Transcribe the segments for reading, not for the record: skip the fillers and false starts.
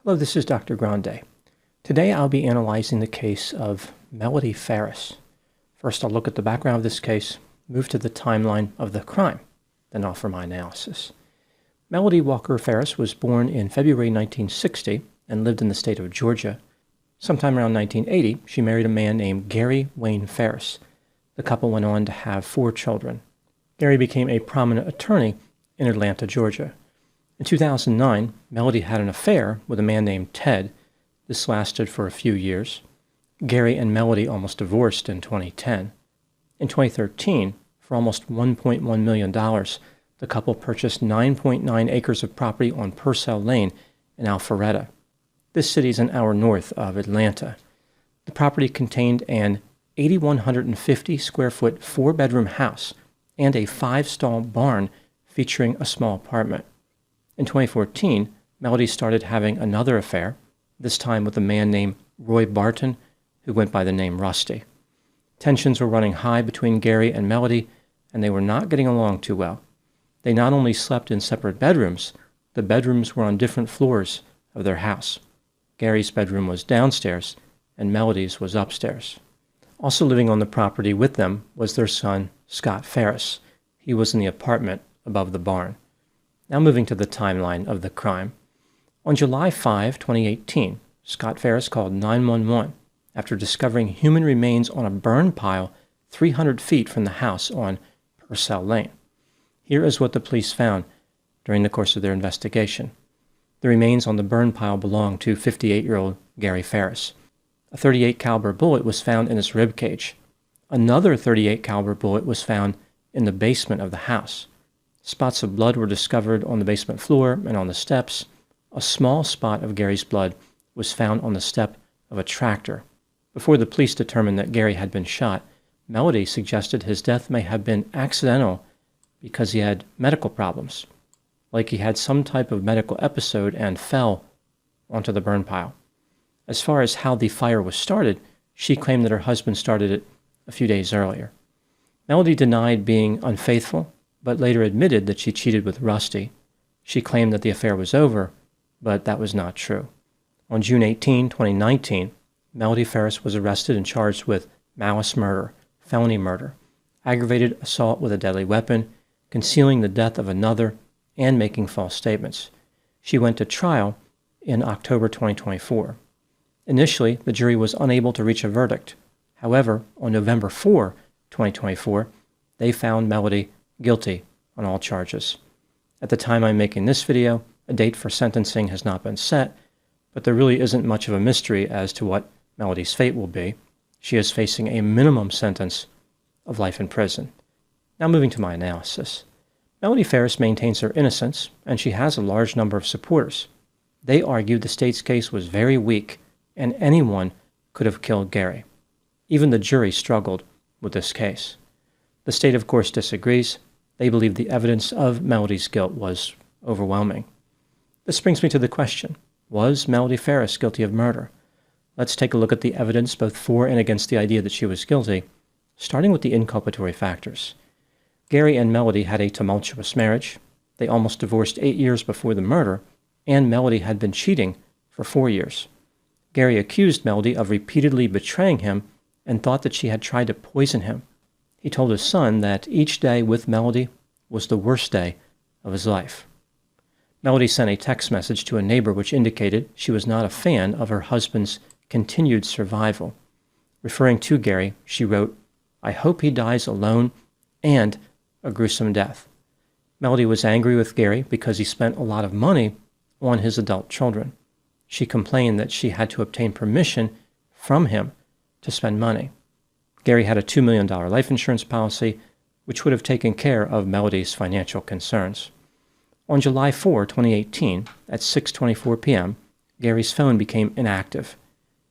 Hello, this is Dr. Grande. Today I'll be analyzing the case of Melody Farris. First, I'll look at the background of this case, move to the timeline of the crime, then offer my analysis. Melody Walker Farris was born in February 1960 and lived in the state of Georgia. Sometime around 1980, she married a man named Gary Wayne Farris. The couple went on to have 4 children. Gary became a prominent attorney in Atlanta, Georgia. In 2009, Melody had an affair with a man named Ted. This lasted for a few years. Gary and Melody almost divorced in 2010. In 2013, for almost $1.1 million, the couple purchased 9.9 acres of property on Purcell Lane in Alpharetta. This city is an hour north of Atlanta. The property contained an 8,150 square foot 4-bedroom house and a 5-stall barn featuring a small apartment. In 2014, Melody started having another affair, this time with a man named Roy Barton, who went by the name Rusty. Tensions were running high between Gary and Melody, and they were not getting along too well. They not only slept in separate bedrooms, the bedrooms were on different floors of their house. Gary's bedroom was downstairs, and Melody's was upstairs. Also living on the property with them was their son, Scott Farris. He was in the apartment above the barn. Now moving to the timeline of the crime. On July 5, 2018, Scott Farris called 911 after discovering human remains on a burn pile 300 feet from the house on Purcell Lane. Here is what the police found during the course of their investigation. The remains on the burn pile belonged to 58-year-old Gary Farris. A .38 caliber bullet was found in his rib cage. Another .38 caliber bullet was found in the basement of the house. Spots of blood were discovered on the basement floor and on the steps. A small spot of Gary's blood was found on the step of a tractor. Before the police determined that Gary had been shot, Melody suggested his death may have been accidental because he had medical problems, like he had some type of medical episode and fell onto the burn pile. As far as how the fire was started, she claimed that her husband started it a few days earlier. Melody denied being unfaithful, but later admitted that she cheated with Rusty. She claimed that the affair was over, but that was not true. On June 18, 2019, Melody Farris was arrested and charged with malice murder, felony murder, aggravated assault with a deadly weapon, concealing the death of another, and making false statements. She went to trial in October 2024. Initially, the jury was unable to reach a verdict. However, on November 4, 2024, they found Melody guilty on all charges. At the time I'm making this video, a date for sentencing has not been set, but there really isn't much of a mystery as to what Melody's fate will be. She is facing a minimum sentence of life in prison. Now moving to my analysis. Melody Farris maintains her innocence, and she has a large number of supporters. They argue the state's case was very weak, and anyone could have killed Gary. Even the jury struggled with this case. The state, of course, disagrees. They believe the evidence of Melody's guilt was overwhelming. This brings me to the question, was Melody Farris guilty of murder? Let's take a look at the evidence both for and against the idea that she was guilty, starting with the inculpatory factors. Gary and Melody had a tumultuous marriage. They almost divorced 8 years before the murder, and Melody had been cheating for 4 years. Gary accused Melody of repeatedly betraying him and thought that she had tried to poison him. He told his son that each day with Melody was the worst day of his life. Melody sent a text message to a neighbor which indicated she was not a fan of her husband's continued survival. Referring to Gary, she wrote, "I hope he dies alone and a gruesome death." Melody was angry with Gary because he spent a lot of money on his adult children. She complained that she had to obtain permission from him to spend money. Gary had a $2 million life insurance policy, which would have taken care of Melody's financial concerns. On July 4, 2018, at 6:24 p.m., Gary's phone became inactive.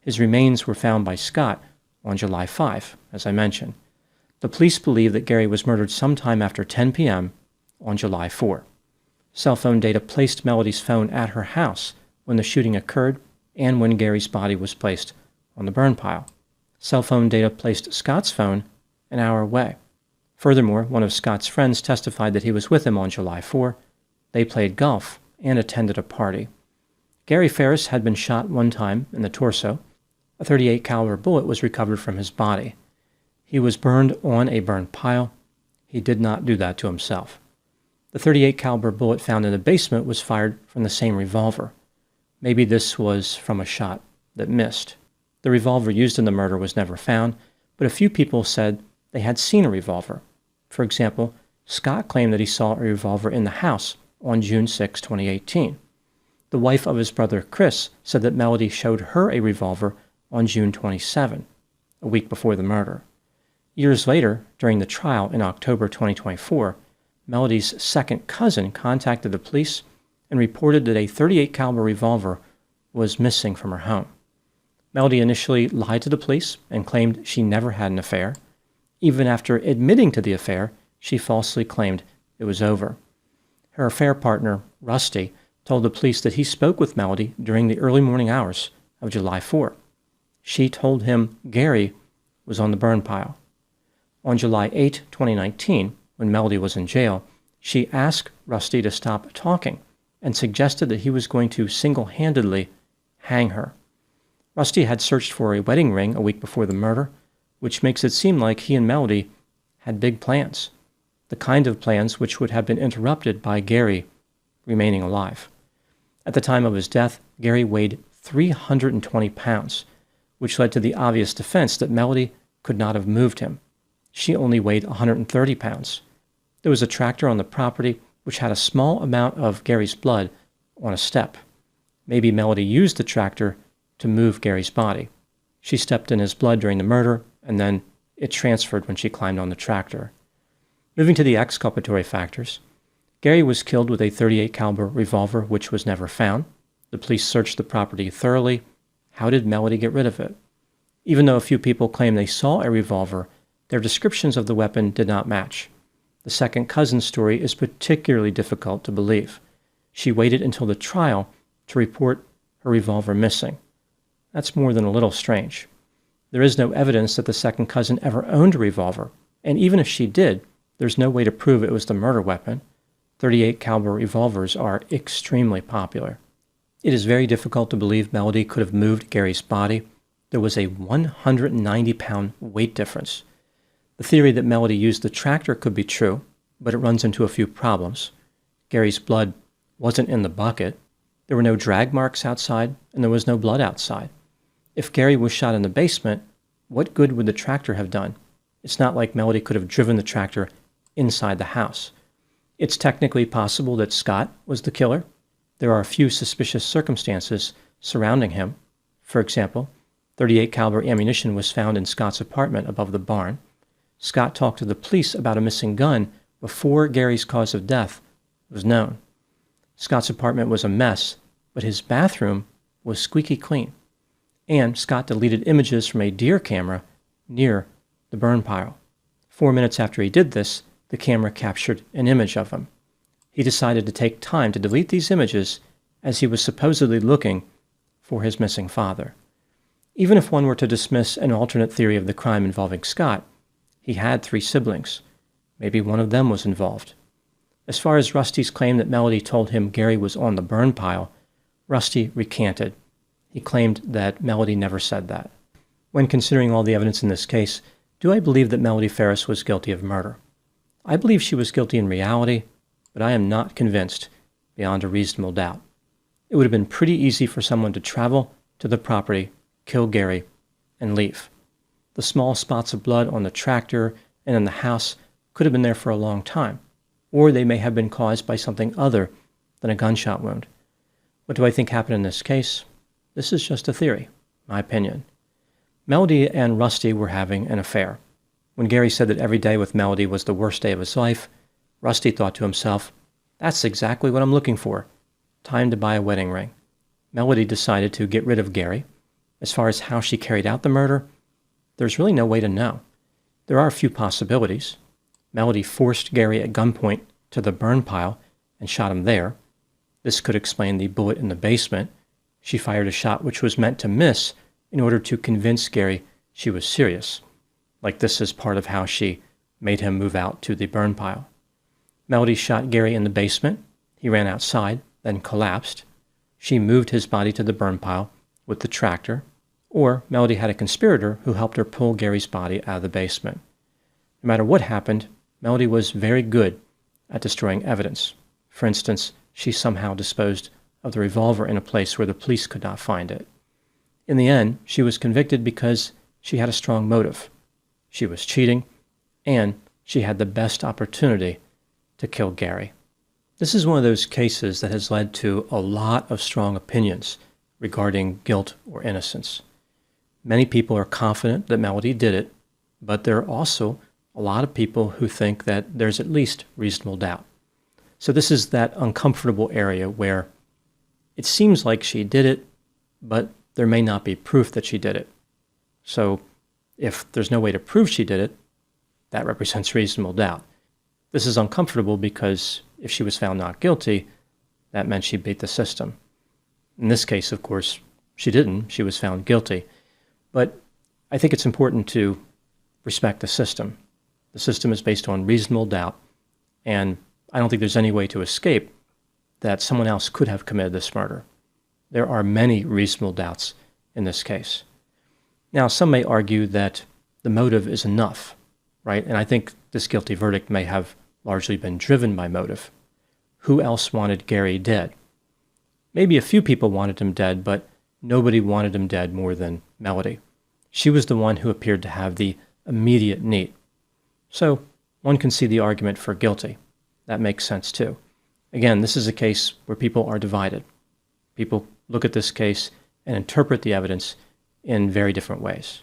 His remains were found by Scott on July 5, as I mentioned. The police believe that Gary was murdered sometime after 10 p.m. on July 4. Cell phone data placed Melody's phone at her house when the shooting occurred and when Gary's body was placed on the burn pile. Cell phone data placed Scott's phone an hour away. Furthermore, one of Scott's friends testified that he was with him on July 4. They played golf and attended a party. Gary Farris had been shot one time in the torso. A .38 caliber bullet was recovered from his body. He was burned on a burn pile. He did not do that to himself. The .38 caliber bullet found in the basement was fired from the same revolver. Maybe this was from a shot that missed. The revolver used in the murder was never found, but a few people said they had seen a revolver. For example, Scott claimed that he saw a revolver in the house on June 6, 2018. The wife of his brother Chris said that Melody showed her a revolver on June 27, a week before the murder. Years later, during the trial in October 2024, Melody's second cousin contacted the police and reported that a .38 caliber revolver was missing from her home. Melody initially lied to the police and claimed she never had an affair. Even after admitting to the affair, she falsely claimed it was over. Her affair partner, Rusty, told the police that he spoke with Melody during the early morning hours of July 4. She told him Gary was on the burn pile. On July 8, 2019, when Melody was in jail, she asked Rusty to stop talking and suggested that he was going to single-handedly hang her. Rusty had searched for a wedding ring a week before the murder, which makes it seem like he and Melody had big plans, the kind of plans which would have been interrupted by Gary remaining alive. At the time of his death, Gary weighed 320 pounds, which led to the obvious defense that Melody could not have moved him. She only weighed 130 pounds. There was a tractor on the property which had a small amount of Gary's blood on a step. Maybe Melody used the tractor to move Gary's body. She stepped in his blood during the murder, and then it transferred when she climbed on the tractor. Moving to the exculpatory factors, Gary was killed with a .38 caliber revolver which was never found. The police searched the property thoroughly. How did Melody get rid of it? Even though a few people claim they saw a revolver, their descriptions of the weapon did not match. The second cousin's story is particularly difficult to believe. She waited until the trial to report her revolver missing. That's more than a little strange. There is no evidence that the second cousin ever owned a revolver, and even if she did, there's no way to prove it was the murder weapon. .38 caliber revolvers are extremely popular. It is very difficult to believe Melody could have moved Gary's body. There was a 190-pound weight difference. The theory that Melody used the tractor could be true, but it runs into a few problems. Gary's blood wasn't in the bucket. There were no drag marks outside, and there was no blood outside. If Gary was shot in the basement, what good would the tractor have done? It's not like Melody could have driven the tractor inside the house. It's technically possible that Scott was the killer. There are a few suspicious circumstances surrounding him. For example, .38 caliber ammunition was found in Scott's apartment above the barn. Scott talked to the police about a missing gun before Gary's cause of death was known. Scott's apartment was a mess, but his bathroom was squeaky clean. And Scott deleted images from a deer camera near the burn pile. 4 minutes after he did this, the camera captured an image of him. He decided to take time to delete these images as he was supposedly looking for his missing father. Even if one were to dismiss an alternate theory of the crime involving Scott, he had 3 siblings. Maybe one of them was involved. As far as Rusty's claim that Melody told him Gary was on the burn pile, Rusty recanted. He claimed that Melody never said that. When considering all the evidence in this case, do I believe that Melody Farris was guilty of murder? I believe she was guilty in reality, but I am not convinced beyond a reasonable doubt. It would have been pretty easy for someone to travel to the property, kill Gary, and leave. The small spots of blood on the tractor and in the house could have been there for a long time, or they may have been caused by something other than a gunshot wound. What do I think happened in this case? This is just a theory, my opinion. Melody and Rusty were having an affair. When Gary said that every day with Melody was the worst day of his life, Rusty thought to himself, that's exactly what I'm looking for. Time to buy a wedding ring. Melody decided to get rid of Gary. As far as how she carried out the murder, there's really no way to know. There are a few possibilities. Melody forced Gary at gunpoint to the burn pile and shot him there. This could explain the bullet in the basement. She fired a shot which was meant to miss in order to convince Gary she was serious. Like this is part of how she made him move out to the burn pile. Melody shot Gary in the basement. He ran outside, then collapsed. she moved his body to the burn pile with the tractor, or Melody had a conspirator who helped her pull Gary's body out of the basement. No matter what happened, Melody was very good at destroying evidence. For instance, she somehow disposed of the revolver in a place where the police could not find it. In the end, she was convicted because she had a strong motive. She was cheating, and she had the best opportunity to kill Gary. This is one of those cases that has led to a lot of strong opinions regarding guilt or innocence. Many people are confident that Melody did it, but there are also a lot of people who think that there's at least reasonable doubt. So this is that uncomfortable area where it seems like she did it, but there may not be proof that she did it. So if there's no way to prove she did it, that represents reasonable doubt. This is uncomfortable because if she was found not guilty, that meant she beat the system. In this case, of course, she didn't. She was found guilty. But I think it's important to respect the system. The system is based on reasonable doubt, and I don't think there's any way to escape that someone else could have committed this murder. There are many reasonable doubts in this case. Now, some may argue that the motive is enough, right? And I think this guilty verdict may have largely been driven by motive. Who else wanted Gary dead? Maybe a few people wanted him dead, but nobody wanted him dead more than Melody. She was the one who appeared to have the immediate need. So one can see the argument for guilty. That makes sense too. Again, this is a case where people are divided. People look at this case and interpret the evidence in very different ways.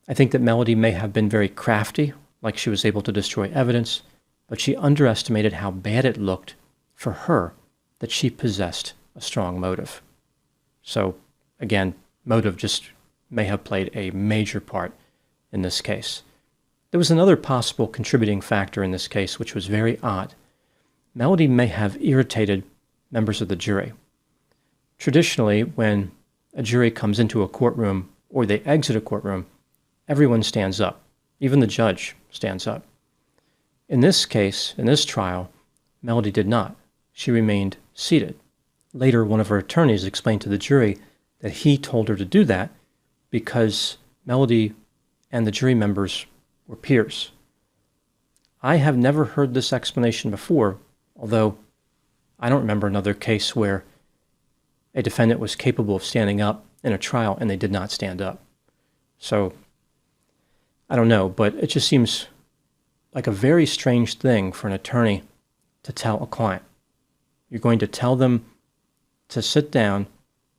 I think that Melody may have been very crafty, like she was able to destroy evidence, but she underestimated how bad it looked for her that she possessed a strong motive. So again, motive just may have played a major part in this case. There was another possible contributing factor in this case, which was very odd. Melody may have irritated members of the jury. Traditionally, when a jury comes into a courtroom or they exit a courtroom, everyone stands up. Even the judge stands up. In this case, in this trial, Melody did not. She remained seated. Later, one of her attorneys explained to the jury that he told her to do that because Melody and the jury members were peers. I have never heard this explanation before, although I don't remember another case where a defendant was capable of standing up in a trial and they did not stand up. So, I don't know, but it just seems like a very strange thing for an attorney to tell a client. You're going to tell them to sit down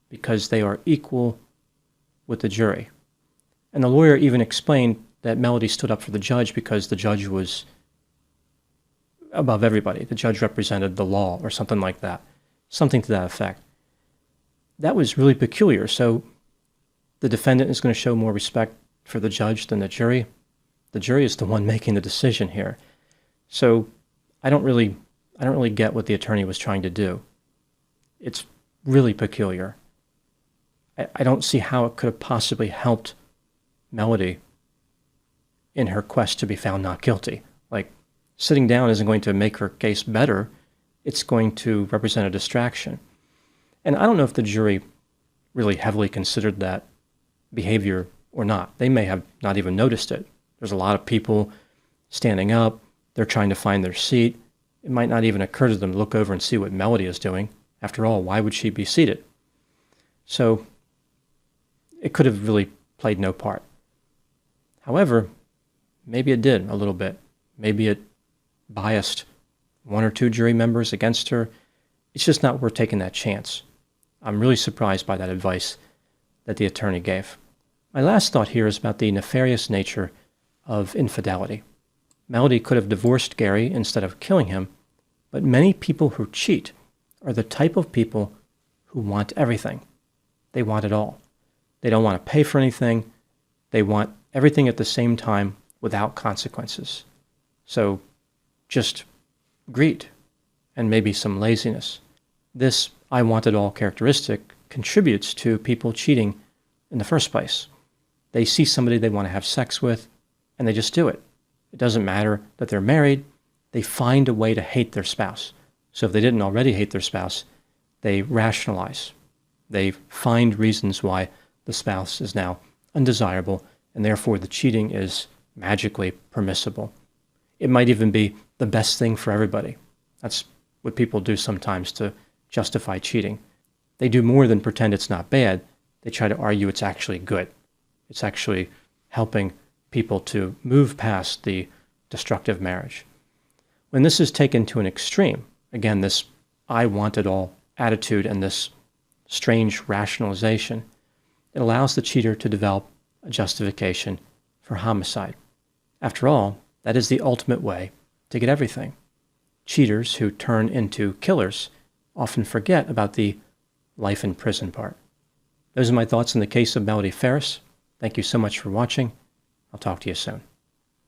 because they are equal with the jury. And the lawyer even explained that Melody stood up for the judge because the judge was above everybody. The judge represented the law or something like that. Something to that effect. That was really peculiar. So the defendant is going to show more respect for the judge than the jury. The jury is the one making the decision here. So I don't really get what the attorney was trying to do. It's really peculiar. I don't see how it could have possibly helped Melody in her quest to be found not guilty. Like, sitting down isn't going to make her case better. It's going to represent a distraction. And I don't know if the jury really heavily considered that behavior or not. They may have not even noticed it. There's a lot of people standing up. They're trying to find their seat. It might not even occur to them to look over and see what Melody is doing. After all, why would she be seated? So it could have really played no part. However, maybe it did a little bit. Maybe it biased one or two jury members against her. It's just not worth taking that chance. I'm really surprised by that advice that the attorney gave. My last thought here is about the nefarious nature of infidelity. Melody could have divorced Gary instead of killing him, but many people who cheat are the type of people who want everything. They want it all. They don't want to pay for anything. They want everything at the same time without consequences. So just greed and maybe some laziness. This I want it all characteristic contributes to people cheating in the first place. They see somebody they want to have sex with and they just do it. It doesn't matter that they're married. They find a way to hate their spouse. So if they didn't already hate their spouse, they rationalize. They find reasons why the spouse is now undesirable, and therefore the cheating is magically permissible. It might even be the best thing for everybody. That's what people do sometimes to justify cheating. They do more than pretend it's not bad. They try to argue it's actually good. It's actually helping people to move past the destructive marriage. When this is taken to an extreme, again, this I want it all attitude and this strange rationalization, it allows the cheater to develop a justification for homicide. After all, that is the ultimate way to get everything. Cheaters who turn into killers often forget about the life in prison part. Those are my thoughts on the case of Melody Farris. Thank you so much for watching. I'll talk to you soon.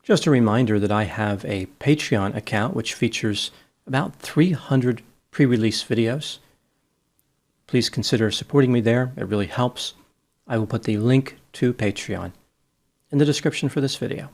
Just a reminder that I have a Patreon account which features about 300 pre-release videos. Please consider supporting me there. It really helps. I will put the link to Patreon in the description for this video.